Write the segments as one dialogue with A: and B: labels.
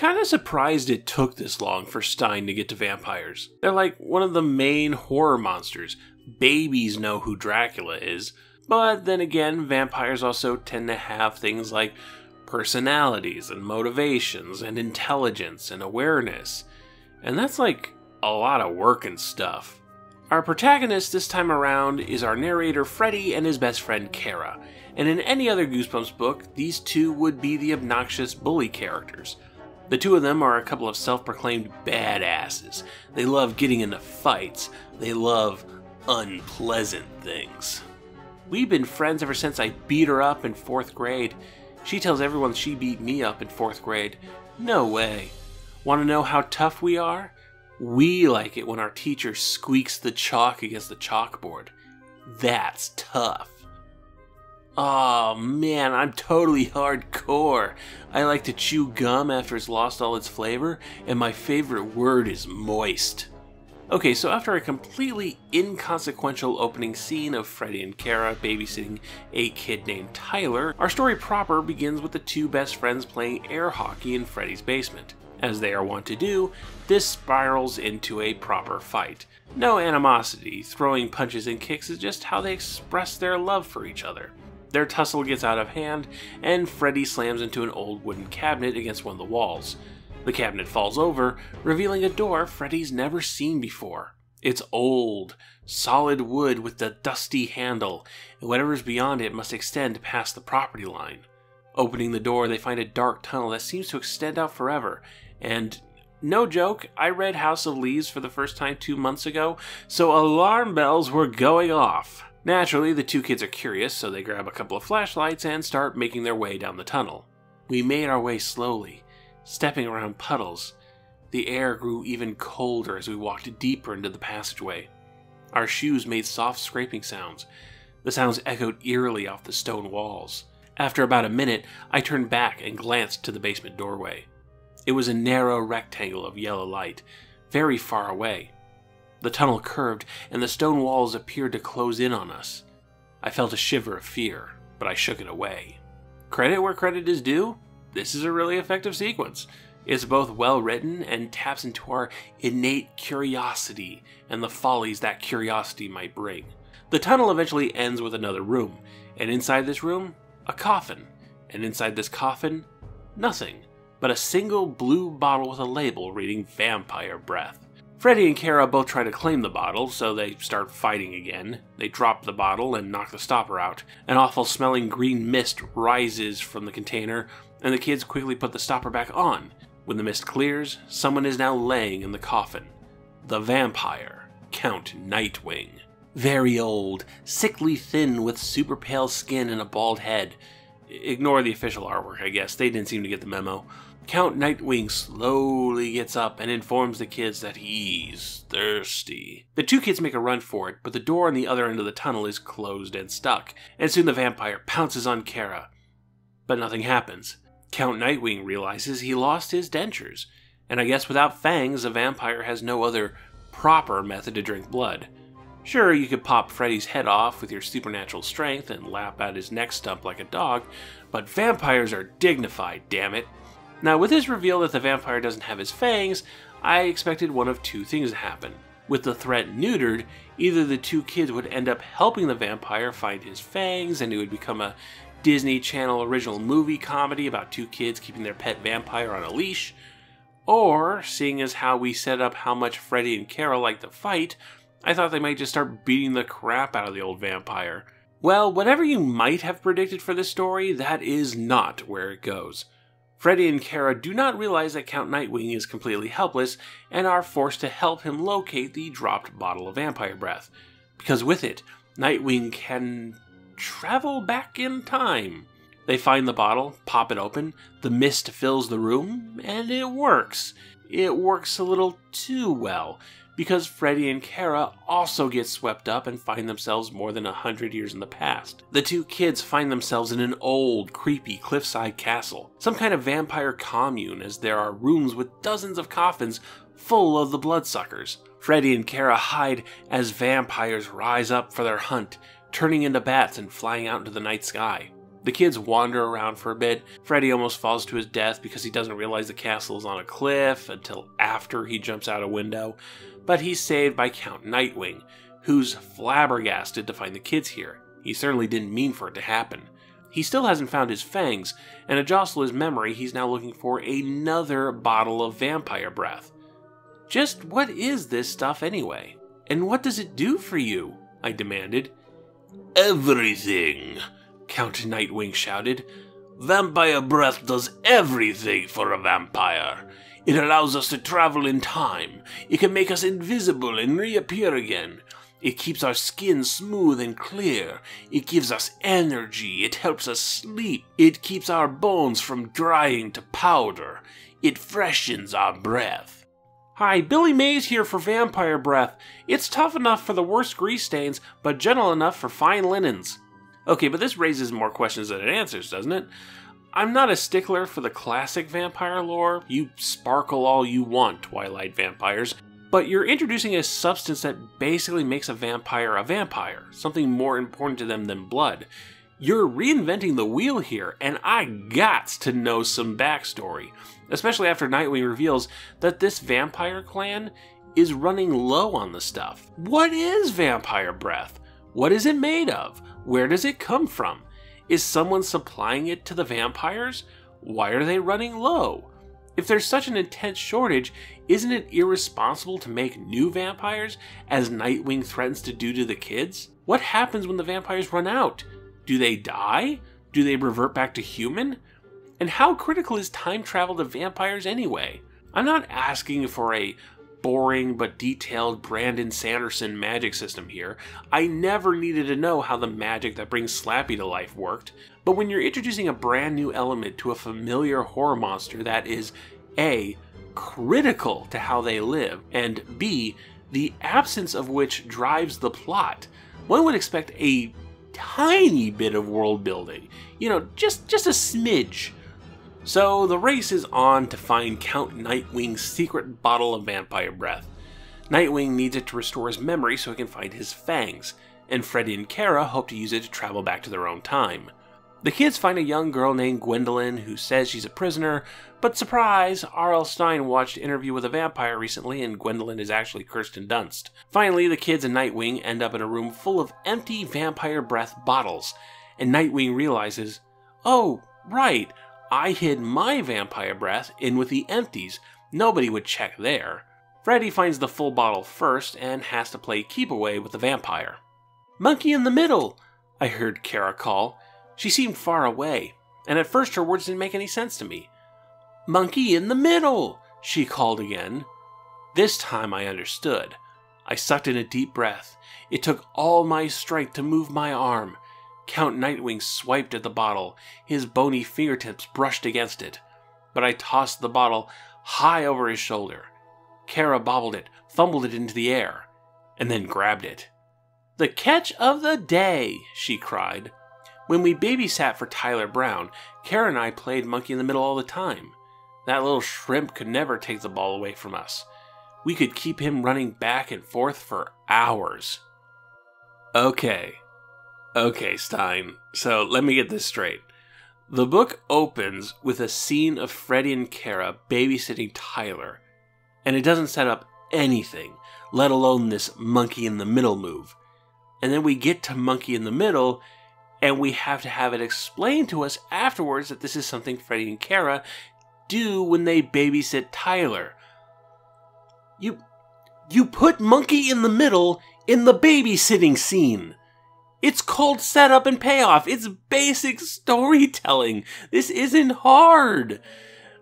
A: kind of surprised it took this long for Stein to get to vampires. They're like one of the main horror monsters. Babies know who Dracula is. But then again, vampires also tend to have things like personalities and motivations and intelligence and awareness. And that's like a lot of work and stuff. Our protagonist this time around is our narrator Freddy and his best friend Kara. And in any other Goosebumps book, these two would be the obnoxious bully characters. The two of them are a couple of self-proclaimed badasses. They love getting into fights. They love unpleasant things. We've been friends ever since I beat her up in 4th grade. She tells everyone she beat me up in 4th grade. No way. Want to know how tough we are? We like it when our teacher squeaks the chalk against the chalkboard. That's tough. Aw, man, I'm totally hardcore. I like to chew gum after it's lost all its flavor, and my favorite word is moist. Okay, so after a completely inconsequential opening scene of Freddy and Kara babysitting a kid named Tyler, our story proper begins with the two best friends playing air hockey in Freddy's basement. As they are wont to do, this spirals into a proper fight. No animosity, throwing punches and kicks is just how they express their love for each other. Their tussle gets out of hand, and Freddy slams into an old wooden cabinet against one of the walls. The cabinet falls over, revealing a door Freddy's never seen before. It's old, solid wood with the dusty handle, and whatever's beyond it must extend past the property line. Opening the door, they find a dark tunnel that seems to extend out forever, and no joke, I read House of Leaves for the first time 2 months ago, so alarm bells were going off. Naturally, the two kids are curious, so they grab a couple of flashlights and start making their way down the tunnel. We made our way slowly, stepping around puddles. The air grew even colder as we walked deeper into the passageway. Our shoes made soft scraping sounds. The sounds echoed eerily off the stone walls. After about a minute, I turned back and glanced to the basement doorway. It was a narrow rectangle of yellow light, very far away. The tunnel curved, and the stone walls appeared to close in on us. I felt a shiver of fear, but I shook it away. Credit where credit is due, this is a really effective sequence. It's both well written and taps into our innate curiosity and the follies that curiosity might bring. The tunnel eventually ends with another room, and inside this room, a coffin, and inside this coffin, nothing but a single blue bottle with a label reading vampire breath. Freddy and Kara both try to claim the bottle, so they start fighting again. They drop the bottle and knock the stopper out. An awful smelling green mist rises from the container, and the kids quickly put the stopper back on. When the mist clears, someone is now laying in the coffin. The vampire, Count Nightwing. Very old, sickly thin with super pale skin and a bald head. Ignore the official artwork, I guess. They didn't seem to get the memo. Count Nightwing slowly gets up and informs the kids that he's thirsty. The two kids make a run for it, but the door on the other end of the tunnel is closed and stuck, and soon the vampire pounces on Kara. But nothing happens. Count Nightwing realizes he lost his dentures, and I guess without fangs, a vampire has no other proper method to drink blood. Sure, you could pop Freddy's head off with your supernatural strength and lap at his neck stump like a dog, but vampires are dignified, damn it. Now, with his reveal that the vampire doesn't have his fangs, I expected one of two things to happen. With the threat neutered, either the two kids would end up helping the vampire find his fangs and it would become a Disney Channel original movie comedy about two kids keeping their pet vampire on a leash, or, seeing as how we set up how much Freddy and Kara like to fight, I thought they might just start beating the crap out of the old vampire. Well, whatever you might have predicted for this story, that is not where it goes. Freddy and Kara do not realize that Count Nightwing is completely helpless and are forced to help him locate the dropped bottle of vampire breath, because with it, Nightwing can travel back in time. They find the bottle, pop it open, the mist fills the room, and it works. It works a little too well, because Freddy and Kara also get swept up and find themselves more than 100 years in the past. The two kids find themselves in an old, creepy cliffside castle, some kind of vampire commune, as there are rooms with dozens of coffins full of the bloodsuckers. Freddy and Kara hide as vampires rise up for their hunt, turning into bats and flying out into the night sky. The kids wander around for a bit. Freddy almost falls to his death because he doesn't realize the castle is on a cliff until after he jumps out a window. But he's saved by Count Nightwing, who's flabbergasted to find the kids here. He certainly didn't mean for it to happen. He still hasn't found his fangs, and to jostle his memory, he's now looking for another bottle of vampire breath. Just what is this stuff anyway? And what does it do for you? I demanded.
B: Everything, Count Nightwing shouted. Vampire breath does everything for a vampire. It allows us to travel in time. It can make us invisible and reappear again. It keeps our skin smooth and clear. It gives us energy. It helps us sleep. It keeps our bones from drying to powder. It freshens our breath.
A: Hi, Billy Mays here for Vampire Breath. It's tough enough for the worst grease stains, but gentle enough for fine linens. Okay, but this raises more questions than it answers, doesn't it? I'm not a stickler for the classic vampire lore. You sparkle all you want, Twilight vampires. But you're introducing a substance that basically makes a vampire, something more important to them than blood. You're reinventing the wheel here, and I gots to know some backstory, especially after Nightwing reveals that this vampire clan is running low on the stuff. What is vampire breath? What is it made of? Where does it come from? Is someone supplying it to the vampires? Why are they running low? If there's such an intense shortage, isn't it irresponsible to make new vampires, as Nightwing threatens to do to the kids? What happens when the vampires run out? Do they die? Do they revert back to human? And how critical is time travel to vampires anyway? I'm not asking for a boring but detailed Brandon Sanderson magic system here. I never needed to know how the magic that brings Slappy to life worked. But when you're introducing a brand new element to a familiar horror monster that is A, critical to how they live, and B, the absence of which drives the plot, one would expect a tiny bit of world building. Just a smidge. So the race is on to find Count Nightwing's secret bottle of vampire breath. Nightwing needs it to restore his memory so he can find his fangs, and Freddy and Kara hope to use it to travel back to their own time. The kids find a young girl named Gwendolyn who says she's a prisoner, but surprise, R.L. Stine watched Interview with a Vampire recently and Gwendolyn is actually Kirsten Dunst. Finally, the kids and Nightwing end up in a room full of empty vampire breath bottles, and Nightwing realizes, oh, right, I hid my vampire breath in with the empties. Nobody would check there. Freddy finds the full bottle first and has to play keep away with the vampire. Monkey in the middle, I heard Kara call. She seemed far away, and at first her words didn't make any sense to me. Monkey in the middle, she called again. This time I understood. I sucked in a deep breath. It took all my strength to move my arm. Count Nightwing swiped at the bottle. His bony fingertips brushed against it. But I tossed the bottle high over his shoulder. Kara bobbled it, fumbled it into the air, and then grabbed it. The catch of the day, she cried. When we babysat for Tyler Brown, Kara and I played monkey in the middle all the time. That little shrimp could never take the ball away from us. We could keep him running back and forth for hours. Okay, Stine, so let me get this straight. The book opens with a scene of Freddy and Kara babysitting Tyler, and it doesn't set up anything, let alone this monkey in the middle move. And then we get to monkey in the middle, and we have to have it explained to us afterwards that this is something Freddy and Kara do when they babysit Tyler. You put monkey in the middle in the babysitting scene. It's called setup and payoff. It's basic storytelling. This isn't hard.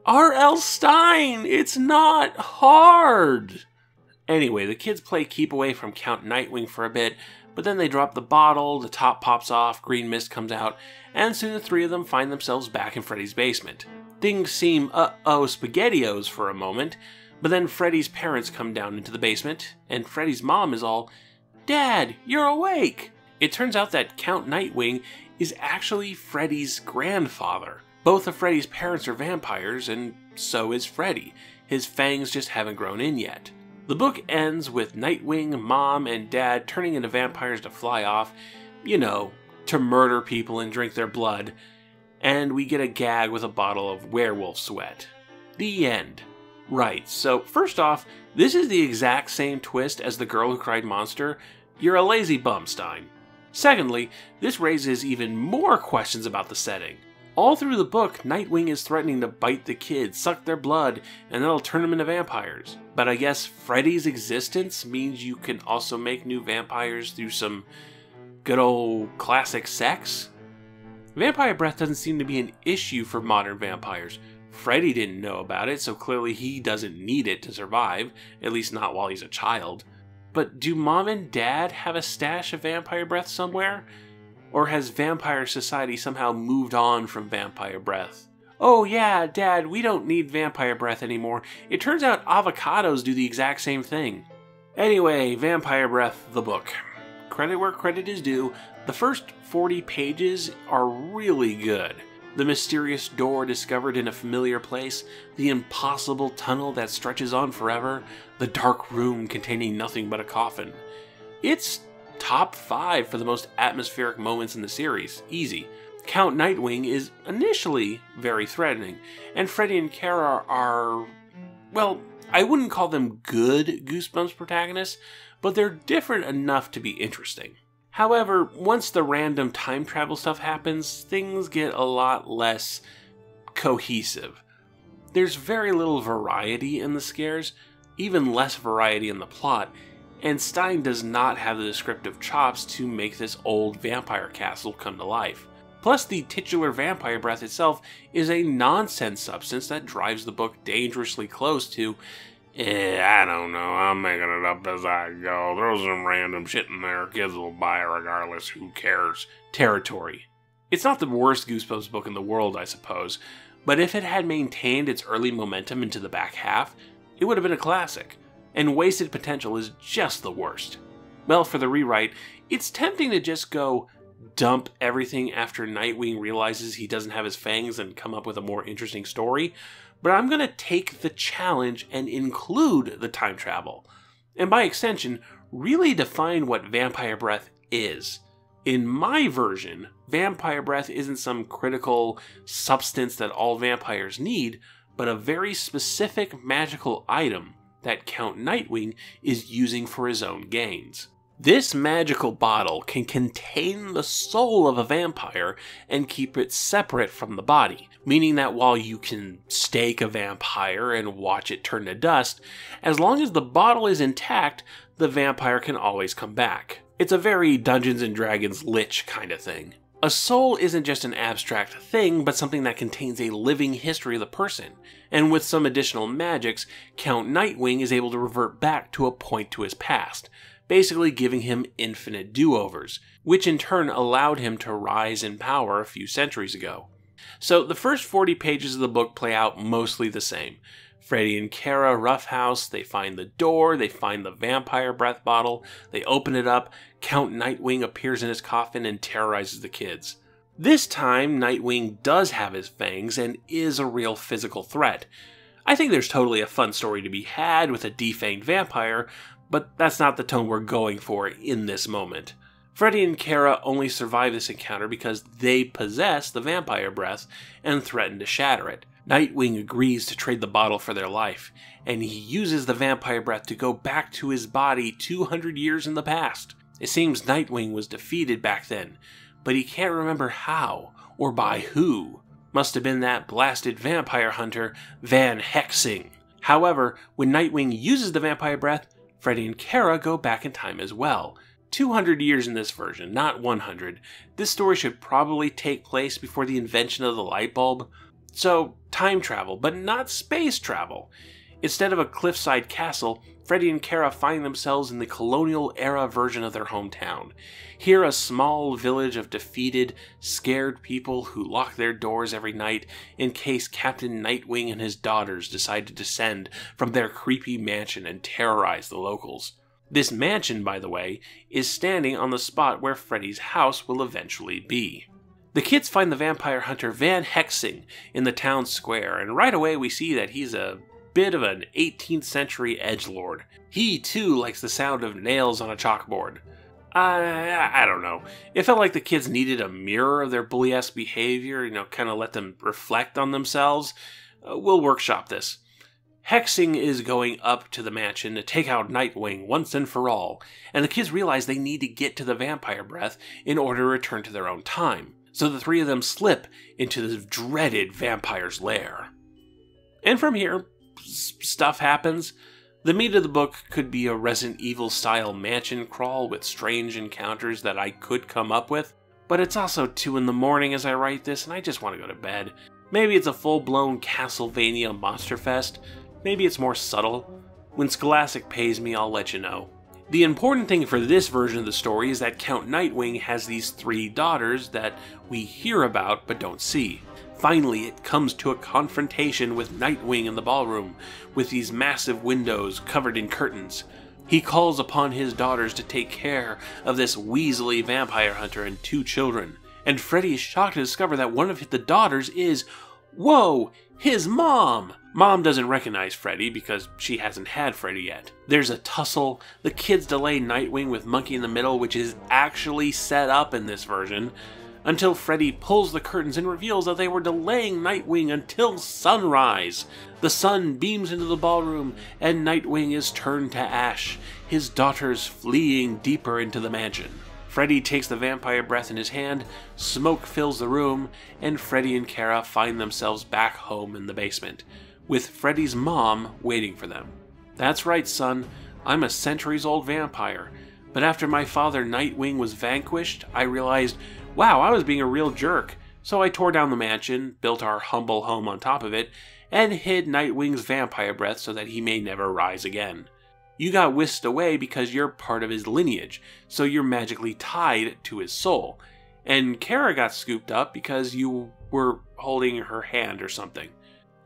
A: R.L. Stine, it's not hard. Anyway, the kids play keep away from Count Nightwing for a bit, but then they drop the bottle, the top pops off, green mist comes out, and soon the three of them find themselves back in Freddy's basement. Things seem SpaghettiOs for a moment, but then Freddy's parents come down into the basement, and Freddy's mom is all, Dad, you're awake! It turns out that Count Nightwing is actually Freddy's grandfather. Both of Freddy's parents are vampires, and so is Freddy. His fangs just haven't grown in yet. The book ends with Nightwing, Mom, and Dad turning into vampires to fly off, to murder people and drink their blood. and we get a gag with a bottle of werewolf sweat. The end. Right, so first off, this is the exact same twist as The Girl Who Cried Monster. You're a lazy bum, Stein. Secondly, this raises even more questions about the setting. All through the book, Nightwing is threatening to bite the kids, suck their blood, and that'll turn them into vampires. But I guess Freddy's existence means you can also make new vampires through some good old classic sex? Vampire breath doesn't seem to be an issue for modern vampires. Freddy didn't know about it, so clearly he doesn't need it to survive, at least not while he's a child. But do Mom and Dad have a stash of vampire breath somewhere? Or has vampire society somehow moved on from vampire breath? Oh yeah, Dad, we don't need vampire breath anymore. It turns out avocados do the exact same thing. Anyway, Vampire Breath, the book. Credit where credit is due, the first 40 pages are really good. The mysterious door discovered in a familiar place, the impossible tunnel that stretches on forever, the dark room containing nothing but a coffin. It's top 5 for the most atmospheric moments in the series. Easy. Count Nightwing is initially very threatening, and Freddy and Kara are, well, I wouldn't call them good Goosebumps protagonists, but they're different enough to be interesting. However, once the random time travel stuff happens, things get a lot less cohesive. There's very little variety in the scares, even less variety in the plot, and Stein does not have the descriptive chops to make this old vampire castle come to life. Plus, the titular vampire breath itself is a nonsense substance that drives the book dangerously close to, I don't know, I'm making it up as I go, throw some random shit in there, kids will buy it regardless, who cares, territory. It's not the worst Goosebumps book in the world, I suppose, but if it had maintained its early momentum into the back half, it would have been a classic. And wasted potential is just the worst. Well, for the rewrite, it's tempting to just go dump everything after Nightwing realizes he doesn't have his fangs and come up with a more interesting story, but I'm going to take the challenge and include the time travel, and by extension, really define what vampire breath is. In my version, vampire breath isn't some critical substance that all vampires need, but a very specific magical item that Count Nightwing is using for his own gains. This magical bottle can contain the soul of a vampire and keep it separate from the body, meaning that while you can stake a vampire and watch it turn to dust, as long as the bottle is intact, the vampire can always come back. It's a very Dungeons & Dragons Lich kind of thing. A soul isn't just an abstract thing, but something that contains a living history of the person. And with some additional magics, Count Nightwing is able to revert back to a point to his past, basically giving him infinite do-overs, which in turn allowed him to rise in power a few centuries ago. So the first 40 pages of the book play out mostly the same. Freddy and Kara roughhouse, they find the door, they find the vampire breath bottle, they open it up, Count Nightwing appears in his coffin and terrorizes the kids. This time, Nightwing does have his fangs and is a real physical threat. I think there's totally a fun story to be had with a defanged vampire, but that's not the tone we're going for in this moment. Freddy and Kara only survive this encounter because they possess the vampire breath and threaten to shatter it. Nightwing agrees to trade the bottle for their life, and he uses the vampire breath to go back to his body 200 years in the past. It seems Nightwing was defeated back then, but he can't remember how or by who. Must have been that blasted vampire hunter, Van Helsing. However, when Nightwing uses the vampire breath, Freddy and Kara go back in time as well. 200 years in this version, not 100. This story should probably take place before the invention of the light bulb. So, time travel, but not space travel. Instead of a cliffside castle, Freddy and Kara find themselves in the colonial-era version of their hometown. Here, a small village of defeated, scared people who lock their doors every night in case Captain Nightwing and his daughters decide to descend from their creepy mansion and terrorize the locals. This mansion, by the way, is standing on the spot where Freddy's house will eventually be. The kids find the vampire hunter Van Helsing in the town square, and right away we see that he's a bit of an 18th century edgelord. He too likes the sound of nails on a chalkboard. I don't know. It felt like the kids needed a mirror of their bully-esque behavior, kind of let them reflect on themselves. We'll workshop this. Hexing is going up to the mansion to take out Nightwing once and for all, and the kids realize they need to get to the vampire breath in order to return to their own time. So the three of them slip into the dreaded vampire's lair. And from here, stuff happens. The meat of the book could be a Resident Evil-style mansion crawl with strange encounters that I could come up with, but it's also 2 in the morning as I write this, and I just want to go to bed. Maybe it's a full-blown Castlevania Monster Fest. Maybe it's more subtle. When Scholastic pays me, I'll let you know. The important thing for this version of the story is that Count Nightwing has these 3 daughters that we hear about but don't see. Finally, it comes to a confrontation with Nightwing in the ballroom, with these massive windows covered in curtains. He calls upon his daughters to take care of this Weasley vampire hunter and 2 children. And Freddy is shocked to discover that one of the daughters is, whoa, his mom! Mom doesn't recognize Freddy because she hasn't had Freddy yet. There's a tussle. The kids delay Nightwing with Monkey in the middle, which is actually set up in this version, until Freddy pulls the curtains and reveals that they were delaying Nightwing until sunrise. The sun beams into the ballroom, and Nightwing is turned to ash, his daughters fleeing deeper into the mansion. Freddy takes the vampire breath in his hand, smoke fills the room, and Freddy and Kara find themselves back home in the basement, with Freddy's mom waiting for them. That's right, son, I'm a centuries-old vampire, but after my father Nightwing was vanquished, I realized, wow, I was being a real jerk, so I tore down the mansion, built our humble home on top of it, and hid Nightwing's vampire breath so that he may never rise again. You got whisked away because you're part of his lineage, so you're magically tied to his soul. And Kara got scooped up because you were holding her hand or something.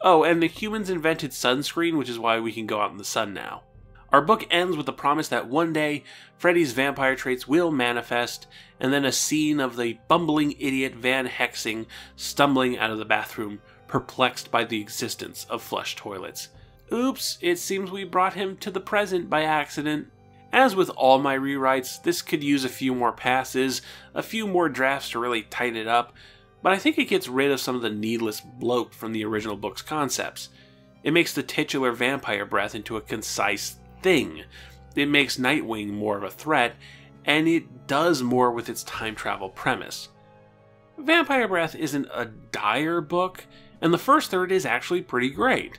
A: Oh, and the humans invented sunscreen, which is why we can go out in the sun now. Our book ends with the promise that one day, Freddy's vampire traits will manifest, and then a scene of the bumbling idiot Van Hexing stumbling out of the bathroom, perplexed by the existence of flush toilets. Oops, it seems we brought him to the present by accident. As with all my rewrites, this could use a few more passes, a few more drafts to really tighten it up, but I think it gets rid of some of the needless bloat from the original book's concepts. It makes the titular vampire breath into a concise thing. It makes Nightwing more of a threat, and it does more with its time travel premise. Vampire Breath isn't a dire book, and the first third is actually pretty great.